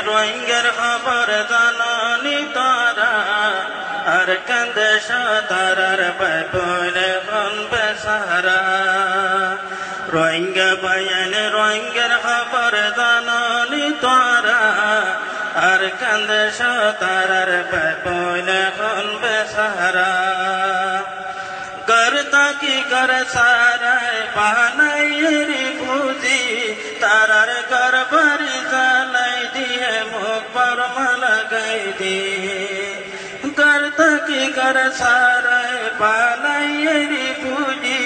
রোহিঙ্গার খবর জানানি তারা আর কান্দে সাতারার বাইবনে কোন বেসারা রোহিঙ্গা বায়ান রোহিঙ্গার খবর জানানি তারা আর কান্দে সাতারার বাইবনে কোন বেসারা करता की कर साराय बानाई पूजी तारार कर भरी जलाई दिए मुख पर लगाई दिए करता की कर साराय बानाई पूजी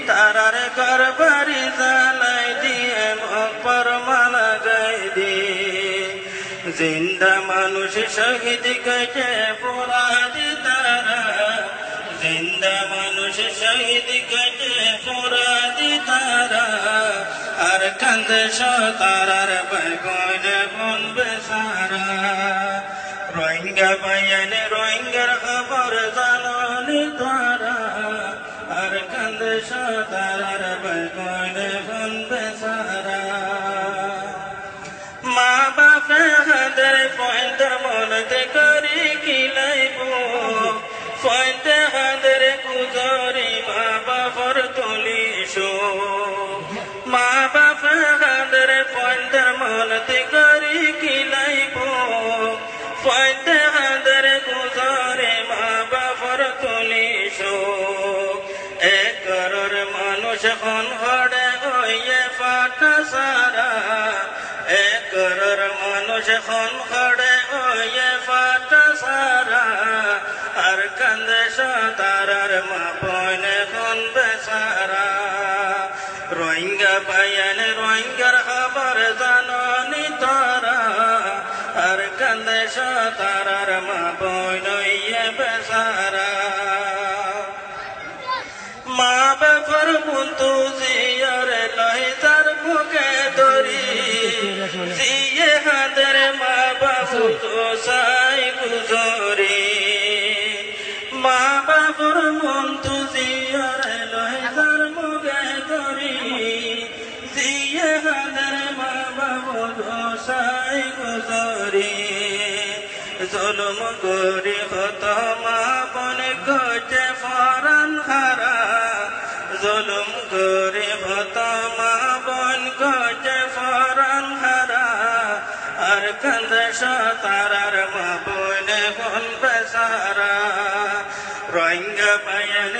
तारार कर भरी जलाई दिए मुख पर लगाई दिए जिंदा मानुष शहीद के पुरादी तारा जिंदा मानुष शहीद कटे पुरादी तारा আর কান্দে সাতারার বাইগন কোন বেসারা রোহিঙ্গা বায়ান রোহিঙ্গার খবর জানানি তারা আর কান্দে সাতারার বাইগন কোন বেসারা মা বাপে হাদের পয়েন্টার মনতে করি কিলাইবো ফয়তে হাদের গুজরি মা বাবার তুলিশো মা বাবা হাদের পয়েন্টার মনতে করি কিলাইবো ফয়তে হাদের গুজরি মা বাবার তুলিশো এক করর মানুষ খন হড়ে হইয়ে ফাটা সারা এক করর মানুষ খন হড়ে হইয়ে ফাটা সারা আর কান্দে সাতারার মা বনে কোন বেসারা রোহিঙ্গা বায়ান রোহিঙ্গার খবর জানানি তারা আর কান্দে সাতারার মা বনে বেসারা মা বাবার বন্ধু জিয়ারে লহিতার মুখে ধরি জিয়ে হাদের মা বাবু তো সাই গুজরি মা বাবার বন্ধু জিয়ারে লহিতার মুখে ধরি জিয়ে হাদের মা বাবু তো সাই গুজরি জুলুম করি হত মা বনে গজে ফরান হারা জুলুম করি হত মা বন গজে ফরান হারা আর কান্দে সাতারার মা বনে কোন বেসারা রোহিঙ্গা বায়ান